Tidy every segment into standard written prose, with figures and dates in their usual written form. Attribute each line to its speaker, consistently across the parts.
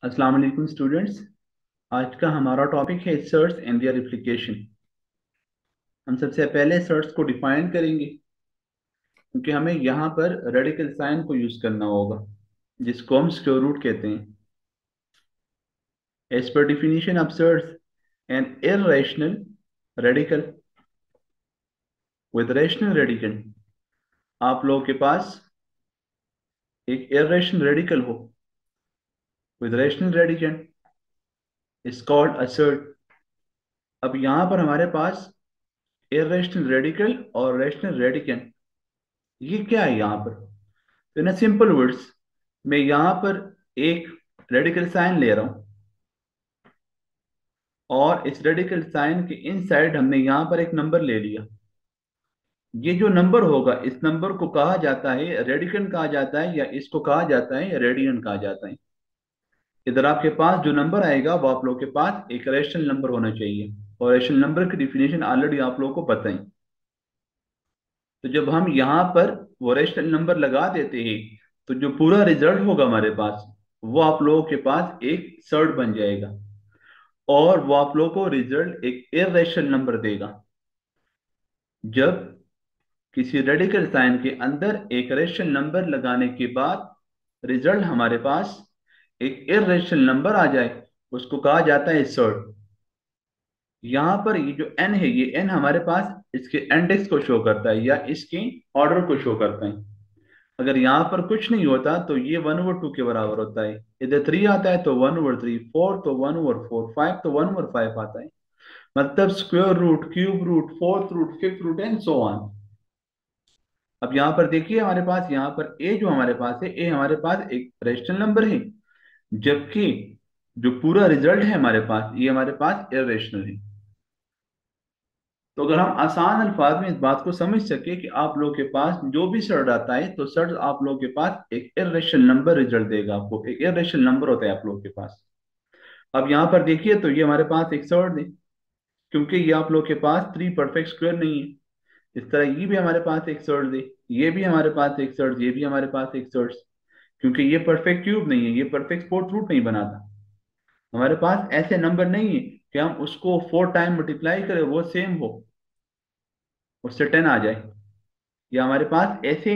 Speaker 1: अस्सलाम वालेकुम स्टूडेंट्स। आज का हमारा टॉपिक है सर्च एंड देयर एप्लीकेशन। हम सबसे पहले सर्च को डिफाइन करेंगे क्योंकि हमें यहाँ पर रेडिकल साइन को यूज करना होगा जिसको हम स्क्वायर रूट कहते हैं। As per definition of surd an irrational radical with rational radical. आप लोगों के पास एक इर्रेशनल रेडिकल हो with rational radical is called a surd. अब यहाँ पर हमारे पास इर्रेशनल रेडिकल और रेशनल रेडिकल, ये क्या है यहाँ पर? तो इन सिंपल वर्ड्स, मैं यहां पर एक रेडिकल साइन ले रहा हूं और इस रेडिकल साइन के इनसाइड हमने यहां पर एक नंबर ले लिया। ये जो नंबर होगा इस नंबर को कहा जाता है रेडिकन कहा जाता है, या इसको कहा जाता है रेडियन कहा जाता है। इधर आपके पास जो नंबर आएगा वो आप लोग के पास एक रेशनल नंबर होना चाहिए, और रेशनल नंबर की डिफिनेशन ऑलरेडी आप लोगों को पता है। तो जब हम यहाँ पर वो रेशनल नंबर लगा देते हैं तो जो पूरा रिजल्ट होगा हमारे पास वो आप लोगों के पास एक सर्ट बन जाएगा, और वो आप लोगों को रिजल्ट एक इर्रेशनल नंबर देगा। जब किसी रेडिकल साइन के अंदर एक रेशनल नंबर लगाने के बाद रिजल्ट हमारे पास एक इर्रेशनल नंबर आ जाए उसको कहा जाता है सर्ट। यहाँ पर ये जो n है, ये n हमारे पास इसके इंडेक्स को शो करता है या इसके ऑर्डर को शो करता है। अगर यहाँ पर कुछ नहीं होता तो ये 1/2 के बराबर होता है। इधर 3 आता है तो 1/3, 4 तो 1/4, 5 तो 1/5 आता है। मतलब square root, cube root, fourth root, fifth root and so on. अब यहाँ पर देखिए हमारे पास यहाँ पर ए जो हमारे पास है, ए हमारे पास एक रेशनल नंबर है, जबकि जो पूरा रिजल्ट है हमारे पास ये हमारे पास इर्रेशनल है। तो अगर हम आसान अल्फाज में इस बात को समझ सके कि आप लोग के पास जो भी सर्ट आता है तो सर्ट आप लोग के पास एक इर्रेशनल नंबर रिजल्ट देगा, आपको एक इर्रेशनल नंबर होता है आप लोग के पास। अब यहाँ पर देखिए तो ये हमारे पास एक सर्ट है, क्योंकि ये आप लोग के पास 3 परफेक्ट स्क्वायर नहीं है। इस तरह ये भी हमारे पास एक सर्ट है, ये भी हमारे पास एक सर्ट, ये भी हमारे पास एक सर्ट, क्योंकि ये परफेक्ट क्यूब नहीं है, ये परफेक्ट फोर्थ रूट नहीं बनाता। हमारे पास ऐसे नंबर नहीं है कि हम उसको 4 टाइम मल्टीप्लाई करें वो सेम हो, उससे 10 आ जाए। या हमारे पास ऐसे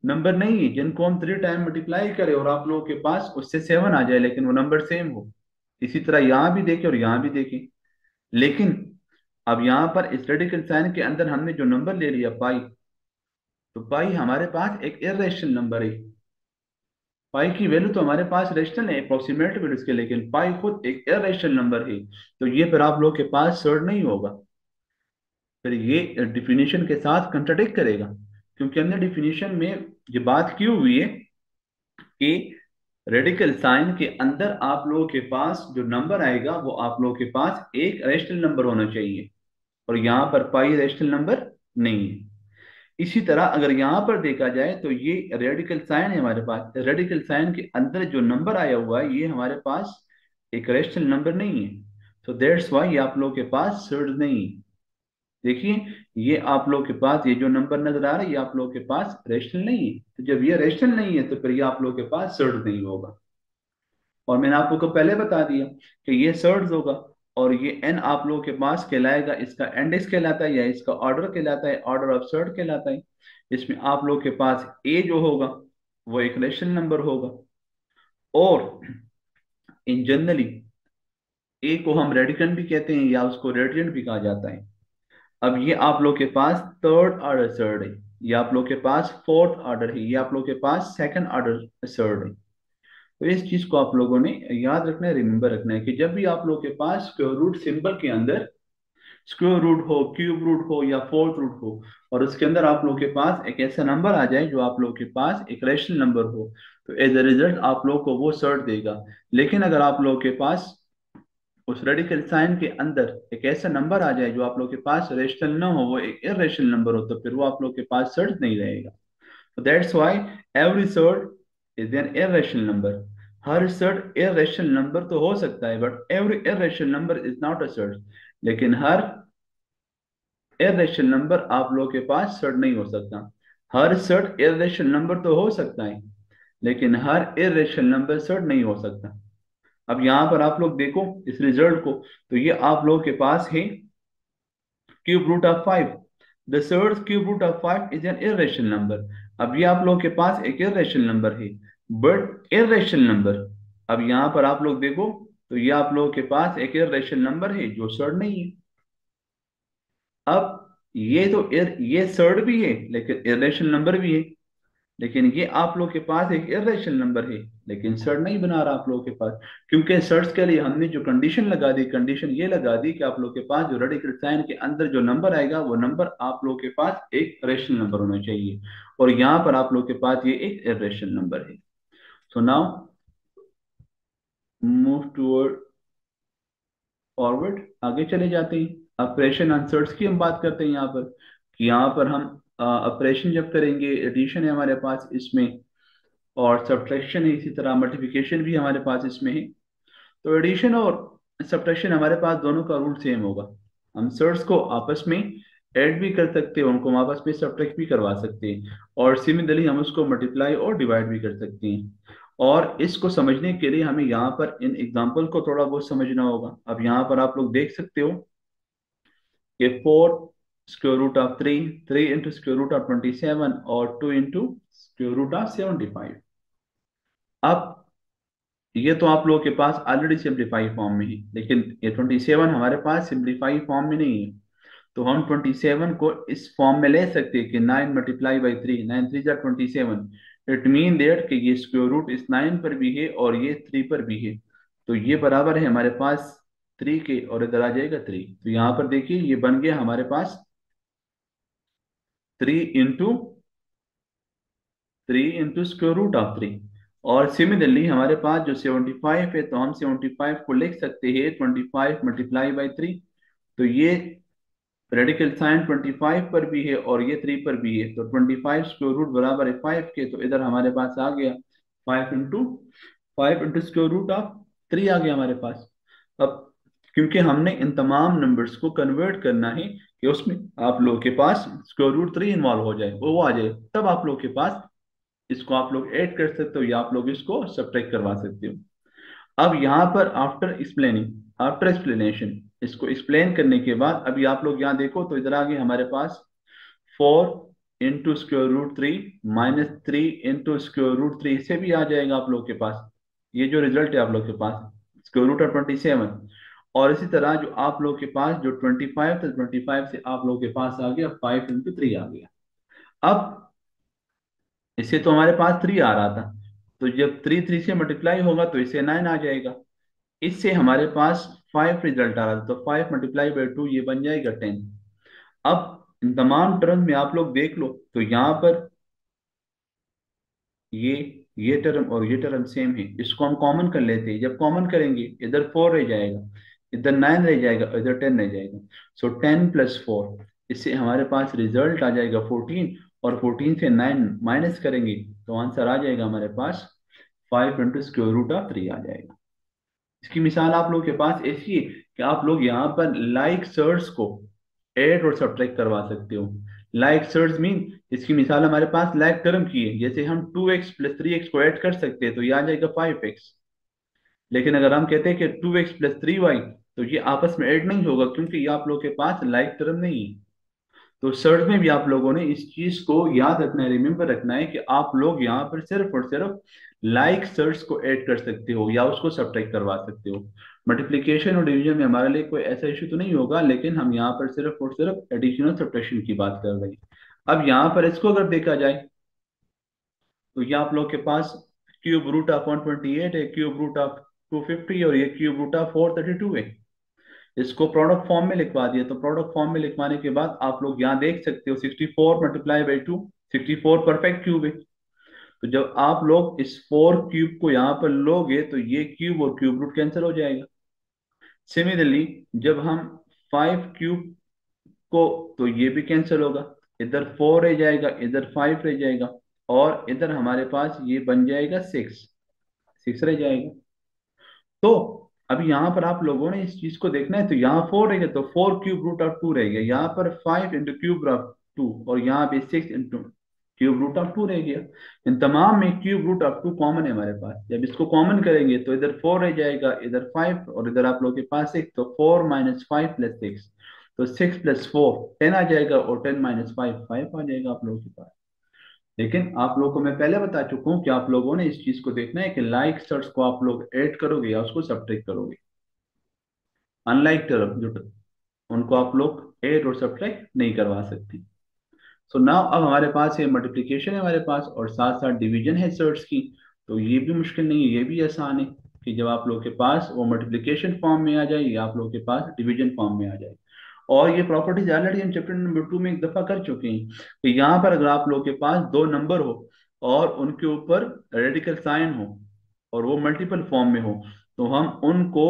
Speaker 1: नंबर नहीं है जिनको हम 3 टाइम मल्टीप्लाई करें और आप लोगों के पास उससे 7 आ जाए लेकिन वो नंबर सेम हो। इसी तरह यहाँ भी देखें और यहाँ भी देखें। लेकिन अब यहाँ पर इस रेडिकल साइन के अंदर हमने जो नंबर ले लिया पाई, तो पाई हमारे पास एक इर्रेशनल नंबर है। पाई की वैल्यू तो हमारे पास रेशनल है, अप्रोक्सीमेट वैल्यू इसके, लेकिन पाई खुद एक इर्रेशनल नंबर है। तो ये फिर आप लोग के पास सर्ड नहीं होगा, फिर ये डिफिनीशन के साथ कंट्राडिक्ट करेगा। क्योंकि हमने डिफिनीशन में ये बात की हुई है कि रेडिकल साइन के अंदर आप लोगों के पास जो नंबर आएगा वो आप लोगों के पास एक रेशनल नंबर होना चाहिए, और यहाँ पर पाई रेशनल नंबर नहीं है। इसी तरह अगर यहाँ पर देखा जाए तो ये रेडिकल साइन है हमारे पास, रेडिकल साइन के अंदर जो नंबर आया हुआ है ये हमारे पास एक रेशनल नंबर नहीं है। तो दैट्स वाई आप लोगों के पास सर्ड नहीं है। देखिए ये आप लोग के पास ये जो नंबर नजर आ रहा है ये आप लोग के पास रेशनल नहीं है। तो जब ये रेशनल नहीं है तो फिर ये आप लोग के पास सर्ड नहीं होगा। और मैंने आप लोग को पहले बता दिया कि ये सर्ड्स होगा, और ये एन आप लोगों के पास कहलाएगा, इसका इंडेक्स कहलाता है या इसका ऑर्डर कहलाता है, ऑर्डर ऑफ सर्ड कहलाता है। इसमें आप लोग के पास ए जो होगा वो एक रेशनल नंबर होगा, और इन जनरली ए को हम रेडिकन भी कहते हैं या उसको रेडियंट भी कहा जाता है। अब ये आप लोग के पास थर्ड ऑर्डर सर्ड है, ये आप लोग के पास फोर्थ ऑर्डर है, ये आप लोग के पास सेकंड ऑर्डर सर्ड है। तो इस चीज को आप लोगों ने याद रखना है, रिमेंबर रखना है कि जब भी आप लोग के पास स्क्वायर रूट सिंबल के अंदर स्क्वायर रूट हो, क्यूब रूट हो या फोर्थ रूट हो, और उसके अंदर आप लोग के पास एक ऐसा नंबर आ जाए जो आप लोग के पास एक रेशनल नंबर हो, तो एज ए रिजल्ट आप लोग को वो सर्ट देगा। लेकिन अगर आप लोग के पास उस रेडिकल साइन के अंदर एक ऐसा नंबर आ जाए जो आप लोग के पास रेशनल ना हो, वो एक इरेशनल नंबर हो, तो फिर वो आप लोग के पास सर्ट नहीं रहेगा। तो that's why every surd is an irrational number. हर सर्ट इरेशनल नंबर तो हो सकता है but every irrational number is not a surd. लेकिन हर इरेशनल नंबर आप लोग के पास सर्ट नहीं हो सकता। हर सर्ट इरेशनल नंबर तो हो सकता है लेकिन हर इरेशनल नंबर सर्ट नहीं हो सकता। अब यहाँ पर आप लोग देखो इस रिजल्ट को, तो ये आप लोगों के पास है cube root of 5। The third cube root of 5 is an irrational number. अब ये आप लोगों के पास एक इर्रेशनल नंबर है, बट इर्रेशनल नंबर। अब यहाँ पर आप लोग देखो, तो ये आप लोगों के पास एक इर्रेशनल नंबर है जो सर्ड नहीं है। अब ये तो ये सर्ड भी है लेकिन इर्रेशनल नंबर भी है, लेकिन ये आप लोग के पास एक इर्रेशनल नंबर है लेकिन सर्ट नहीं बना रहा आप लोगों के पास। क्योंकि सर्ट्स के लिए हमने जो कंडीशन लगा दी, कंडीशन ये लगा दी कि आप लोग के पास जो रेडिकल साइन के अंदर जो नंबर आएगा वो नंबर आप लोग के पास एक रेशनल नंबर होना चाहिए, और यहाँ पर आप लोग के पास ये एक इर्रेशनल नंबर है। So now move toward forward, आगे चले जाते हैं। ऑपरेशन आंसर्स की हम बात करते हैं यहाँ पर, कि यहाँ पर हम ऑपरेशन जब करेंगे, एडिशन है हमारे पास इसमें, और सब्ट्रैक्शन है, इसी तरह मल्टीप्लिकेशन भी हमारे पास इसमें है। तो एडिशन और सब्ट्रैक्शन हमारे पास दोनों का रूल सेम होगा। हम सर्ट्स को आपस में ऐड भी कर सकते हैं, उनको हम आपस में सब्ट्रैक्ट भी करवा सकते हैं, और सिमिलरली हम उसको मल्टीप्लाई और डिवाइड भी कर सकते हैं। और इसको समझने के लिए हमें यहाँ पर इन एग्जाम्पल को थोड़ा बहुत समझना होगा। अब यहाँ पर आप लोग देख सकते हो कि 4 square root of 3, 3 into square root of 27, और 2 इंटू स्क्वायर रूट ऑफ 75। अब ये तो आप लोगों के पास ऑलरेडी सिंप्लीफाई फॉर्म में है, लेकिन ये 27 हमारे पास सिंप्लीफाई फॉर्म में नहीं है। तो हम 27 को इस फॉर्म में ले सकते हैं कि 9 × 3, 9 3 × 27। इट मीन दैट कि ये स्क्वायर रूट इस 9 पर भी है और ये 3 पर भी है। तो ये बराबर है हमारे पास 3 के, और इधर आ जाएगा 3। तो यहाँ पर देखिए ये बन गया हमारे पास 3 इंटू स्क्वायर रूट ऑफ 3। और सिमिलरली हमारे पास जो 75 है, तो हम 75 को लिख सकते हैं 25 × 3। तो ये रेडिकल साइन 25 पर भी है और ये 3 पर भी है, तो 25 स्क्वायर रूट बराबर है 5 के। तो इधर हमारे पास आ गया 5 इंटू स्क्वायर रूट ऑफ 3 आ गया हमारे पास। अब क्योंकि हमने इन तमाम नंबर्स को कन्वर्ट करना है कि उसमें आप लोगों के पास स्क्वायर रूट 3 इन्वॉल्व हो जाए, वो आ जाए, तब आप लोगों के पास इसको आप लोग ऐड कर सकते हो या आप लोग इसको सब्ट्रैक्ट करवा सकते हो। अब यहाँ पर आफ्टर एक्सप्लेनेशन, इसको एक्सप्लेन करने के बाद अभी आप लोग यहाँ देखो, तो इधर आगे हमारे पास 4 into square root 3 -3 into square root 3 से भी आ जाएगा आप लोग के पास। ये जो रिजल्ट है आप लोग के पास स्क्वायर रूट ऑफ 27। और इसी तरह जो आप लोग के पास जो 25 था, 25 से आप लोग के पास आ गया 5 × 3 आ गया। अब इससे तो हमारे पास 3 आ रहा था, तो जब 3 से मल्टीप्लाई होगा तो इससे 9 आ जाएगा। इससे हमारे पास 5 रिजल्ट आ रहा था, तो 5 × 2 ये बन जाएगा 10। अब इन तमाम टर्म में आप लोग देख लो, तो यहाँ पर ये ये टर्म और ये टर्म सेम है, इसको हम कॉमन कर लेते हैं। जब कॉमन करेंगे इधर 4 रह जाएगा, इधर 9 रह जाएगा, इधर 10 रह जाएगा। सो 10 + 4, इससे हमारे पास रिजल्ट आ जाएगा 14, और 14 से 9 माइनस करेंगे तो आंसर आ जाएगा हमारे पास 5 इंटू स्क्वायर रूट ऑफ 3 आ जाएगा। इसकी मिसाल आप लोगों के पास ऐसी है कि आप लोग यहाँ पर लाइक सर्च को ऐड और सब्ट्रैक्ट करवा सकते हो। लाइक सर्च मीन, इसकी मिसाल हमारे पास लाइक टर्म की है, जैसे हम 2x + 3x को ऐड कर सकते हैं तो ये आ जाएगा 5x। लेकिन अगर हम कहते हैं कि 2x + 3y, तो ये आपस में ऐड नहीं होगा क्योंकि ये आप लोगों के पास लाइक टर्म नहीं है। तो सर्च में भी आप लोगों ने इस चीज को याद रखना है, रिमेम्बर रखना है कि आप लोग यहाँ पर सिर्फ और सिर्फ लाइक सर्च को ऐड कर सकते हो या उसको सब्ट्रैक्ट करवा सकते हो। मल्टीप्लिकेशन और डिवीजन में हमारे लिए कोई ऐसा इशू तो नहीं होगा, लेकिन हम यहाँ पर सिर्फ और सिर्फ एडिशन और सब्ट्रैक्शन की बात कर रहे हैं। अब यहाँ पर इसको अगर देखा जाए, तो ये आप लोग के पास क्यूब रूट ऑफ 128 है, क्यूब रूट ऑफ 250, और ये क्यूब रूट ऑफ 432 है। इसको प्रोडक्ट फॉर्म में लिखवा दिया, तो प्रोडक्ट फॉर्म में लिखवाने के बाद आप लोग यहाँ देख सकते हो 64 × 2, 64 परफेक्ट क्यूब है। तो जब आप लोग इस 4 क्यूब को यहाँ पर लोगे तो ये क्यूब और क्यूब रूट कैंसिल हो जाएगा। सिमिलरली जब हम 5 क्यूब को, तो ये भी कैंसिल होगा, इधर 4 रह जाएगा, इधर 5 रह जाएगा, और इधर हमारे पास ये बन जाएगा 6, 6 रह जाएगा। तो अभी यहाँ पर आप लोगों ने इस चीज को देखना है, तो यहाँ 4 रहेगा तो 4 क्यूब रूट ऑफ 2 रहेगा, यहाँ पर 5 इंटू क्यूब रूट ऑफ 2, और यहाँ भी 6 इंटू क्यूब रूट ऑफ 2 रह गया। इन तमाम में क्यूब रूट ऑफ 2 कॉमन है हमारे पास। जब इसको कॉमन करेंगे तो इधर 4 रह जाएगा, इधर 5, और इधर आप लोगों के पास 6। तो 4 माइनस 5 प्लस 6, तो 6 प्लस 4 10 आ जाएगा, और 10 माइनस 5 5 आ जाएगा आप लोगों के पास। लेकिन आप लोगों को मैं पहले बता चुका हूँ कि आप लोगों ने इस चीज को देखना है कि लाइक टर्म्स को आप लोग ऐड करोगे या उसको सब्ट्रैक्ट करोगे। अनलाइक टर्म जो उनको आप लोग ऐड और सब्ट्रैक्ट नहीं करवा सकते। सो नाउ अब हमारे पास ये मल्टीप्लिकेशन है हमारे पास, और साथ साथ डिवीजन है सर्ट्स की। तो ये भी मुश्किल नहीं है, ये भी आसान है कि जब आप लोग के पास वो मल्टीप्लिकेशन फॉर्म में आ जाए या आप लोग के पास डिवीजन फॉर्म में आ जाए। और ये प्रॉपर्टीज ऑलरेडी हम चैप्टर नंबर 2 में एक दफा कर चुके हैं कि यहाँ पर अगर आप लोग के पास दो नंबर हो और उनके ऊपर रेडिकल साइन हो और वो मल्टीपल फॉर्म में हो, तो हम उनको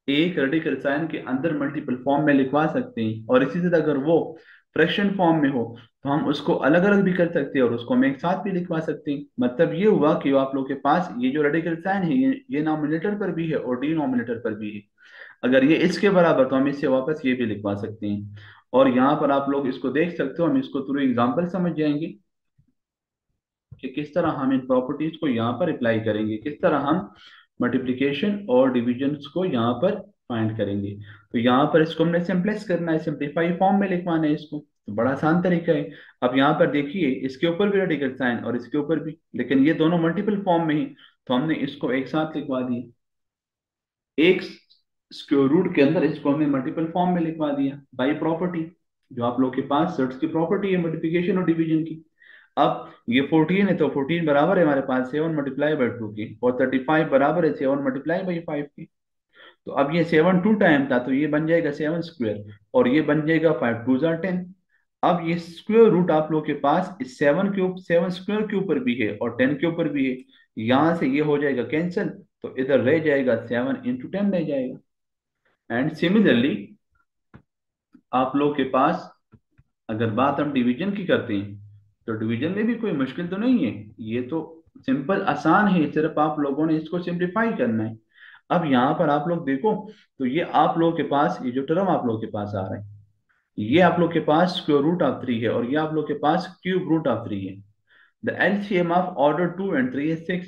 Speaker 1: एक रेडिकल साइन के अंदर मल्टीपल फॉर्म में लिखवा सकते हैं। और इसी तरह अगर वो फ्रैक्शन फॉर्म में हो तो हम उसको अलग अलग भी कर सकते हैं और उसको हम एक साथ भी लिखवा सकते हैं। मतलब ये हुआ कि आप लोग के पास ये जो रेडिकल साइन है ये नॉमिनेटर पर भी है और डिनोमिनेटर पर भी है। अगर ये इसके बराबर तो हम इससे वापस ये भी लिखवा सकते हैं। और यहाँ पर आप लोग इसको देख सकते हो, हम इसको थ्रू एग्जाम्पल समझ जाएंगे कि किस तरह हम इन प्रॉपर्टीज को यहाँ पर अप्लाई करेंगे, किस तरह हम मल्टीप्लिकेशन और डिविजन को यहाँ पर फाइंड करेंगे। तो यहाँ पर इसको हमने सिंप्लेक्स करना है, सिंप्लीफाई फॉर्म में लिखवाना है इसको। तो बड़ा आसान तरीका है। अब यहाँ पर देखिए इसके ऊपर भी रेडिकल साइन और इसके ऊपर भी, लेकिन ये दोनों मल्टीपल फॉर्म में ही, तो हमने इसको एक साथ लिखवा दिया। एक स्क्वायर रूट के अंदर इसको हमने मल्टीपल फॉर्म में लिखवा दिया बाई प्रॉपर्टी, जो आप लोग के पास सेट्स की प्रॉपर्टी है मल्टीप्लिकेशन और डिवीजन की। अब ये 14 है तो 14 बराबर है हमारे पास 7 मल्टीप्लाई बाई 2 की, और 35 बराबर है 7 मल्टीप्लाई बाई 5 की। तो अब ये 7 टू टाइम था तो ये बन जाएगा 7 स्क्वायर, और ये बन जाएगा 5 टू जार 10। अब ये स्क्वायर रूट आप लोग के पास इस 7 स्क्वायर के ऊपर भी है और 10 के ऊपर भी है। यहां से ये हो जाएगा कैंसिल, तो इधर रह जाएगा 7 इंटू 10 रह जाएगा। एंड सिमिलरली आप लोग के पास अगर बात हम डिवीजन की करते हैं तो डिवीजन में भी कोई मुश्किल तो नहीं है, ये तो सिंपल आसान है, सिर्फ आप लोगों ने इसको सिंप्लीफाई करना है। अब यहाँ पर आप लोग देखो तो ये आप लोग के पास ये जो टर्म आप लोग के पास आ रहा है, ये आप लोग के पास स्क्वायर रूट ऑफ 3 है और ये आप लोग के पास क्यूब रूट ऑफ 3 है। The LCM of order 2 and 3 is 6।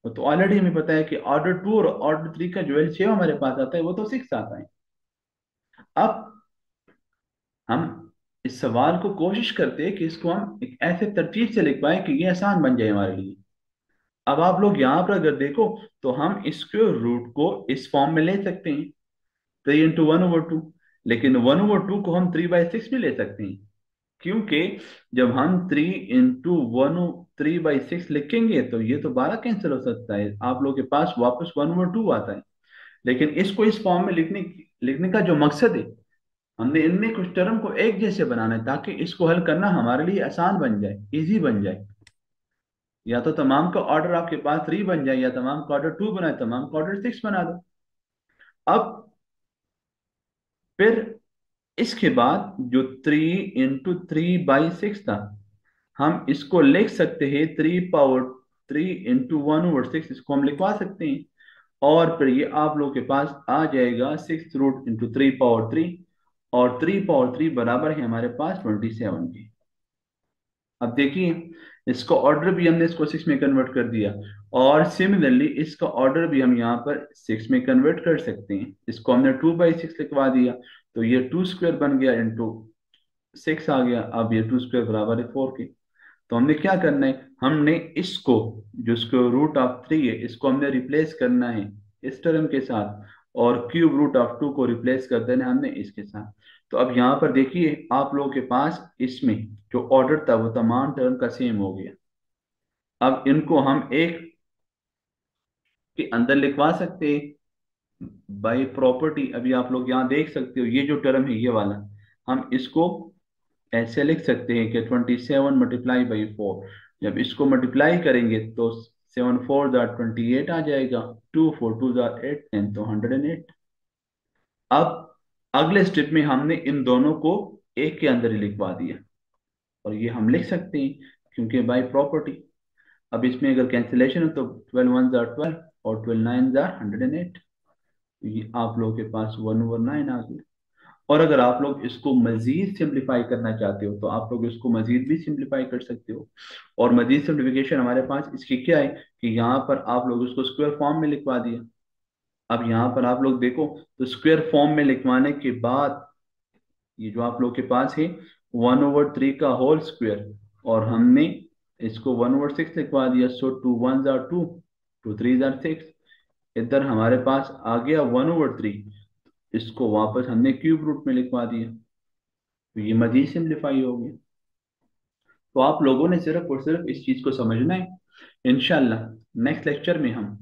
Speaker 1: तो ऑलरेडी हमें पता है कि ऑर्डर 2 और ऑर्डर 3 का जो एलसीएम हमारे पास आता है वो तो 6 आता है। अब हम इस सवाल को कोशिश करते हैं कि इसको हम एक ऐसे तरतीब से लिख पाए कि ये आसान बन जाए हमारे लिए। अब आप लोग यहाँ पर अगर देखो तो हम इसके रूट को इस फॉर्म में ले सकते हैं 3 into 1/2, लेकिन 1/2 को हम 3/6 भी ले सकते हैं, क्योंकि जब हम 3 into 1 3/6 लिखेंगे तो ये तो 12 कैंसिल हो सकता है, आप लोग के पास वापस 1/2 आता है। लेकिन इसको इस फॉर्म में लिखने का जो मकसद है, हमने इनमें कुछ टर्म को एक जैसे बनाना है ताकि इसको हल करना हमारे लिए आसान बन जाए, इजी बन जाए। या तो तमाम का ऑर्डर आपके पास 3 बन जाए, या तमाम का ऑर्डर 2 बनाए, तमाम का ऑर्डर 6 बना दो। अब फिर इसके बाद जो 3 into 3/6 था, हम इसको लिख सकते हैं 3 into 1/6, इसको हम लिखवा सकते हैं। और फिर ये आप लोग के पास आ जाएगा 6 √3/3, और 3/3 बराबर है हमारे पास 27 के। अब देखिए इसको ऑर्डर भी हमने इसको 6 में कन्वर्ट कर दिया, और सिमिलरली इसका ऑर्डर भी हम यहाँ पर 6 में कन्वर्ट कर सकते हैं। इसको हमने 2/6 लिखवा दिया, तो ये 2 स्क्वायर बन गया इंटू 6 आ गया। अब ये 2 स्क्वायर बराबर है 4 के। तो हमने क्या करना है, हमने इसको जो स्क्वायर रूट ऑफ 3 है इसको हमने रिप्लेस करना है इस टर्म के साथ, और क्यूब रूट ऑफ 2 को रिप्लेस कर देना है हमने इसके साथ। तो अब यहाँ पर देखिए आप लोगों के पास इसमें जो ऑर्डर था वो तमाम टर्म का सेम हो गया। अब इनको हम एक के अंदर लिखवा सकते हैं बाय प्रॉपर्टी। अभी आप लोग यहाँ देख सकते हो ये जो टर्म है ये वाला, हम इसको ऐसे लिख सकते हैं कि 27 मल्टीप्लाई बाई 4। जब इसको मल्टीप्लाई करेंगे तो 7 4 = 28 आ जाएगा, 2 4 2 = 8 10 तो 108। अब अगले स्टेप में हमने इन दोनों को एक के अंदर ही लिखवा दिया, और ये हम लिख सकते हैं क्योंकि बाय प्रॉपर्टी। अब इसमें अगर कैंसिलेशन हो तो 12 1 = 12 और 12 9 = 108। तो ये आप लोगों के पास 1/9 आ गया। और अगर आप लोग इसको मजीद सिंप्लीफाई करना चाहते हो तो आप लोग इसको मजीद भी सिंप्लीफाई कर सकते हो। और मजीद सिंप्लीफिकेशन हमारे पास इसकी क्या है कि यहाँ पर आप लोग इसको स्क्वायर फॉर्म में लिखवा दिया। अब यहाँ पर आप लोग देखो तो स्क्वायर फॉर्म में लिखवाने के बाद ये जो आप लोग के पास है 1/3 का होल स्क्वायर, और हमने इसको 1/6 लिखवा दिया। सो 2 1 जार 2, 2 3 जार 6। इधर हमारे पास आ गया 1/3, इसको वापस हमने क्यूब रूट में लिखवा दिया, तो ये मजीद सिंप्लीफाई हो गया। तो आप लोगों ने सिर्फ और सिर्फ इस चीज को समझना है। इंशाल्लाह नेक्स्ट लेक्चर में हम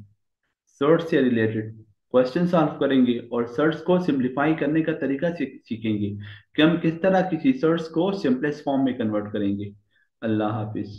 Speaker 1: सर्च से रिलेटेड क्वेश्चन सॉल्व करेंगे और सर्च को सिंप्लीफाई करने का तरीका सीखेंगे कि हम किस तरह किसी सर्च को सिंपलेस्ट फॉर्म में कन्वर्ट करेंगे। अल्लाह हाफिज।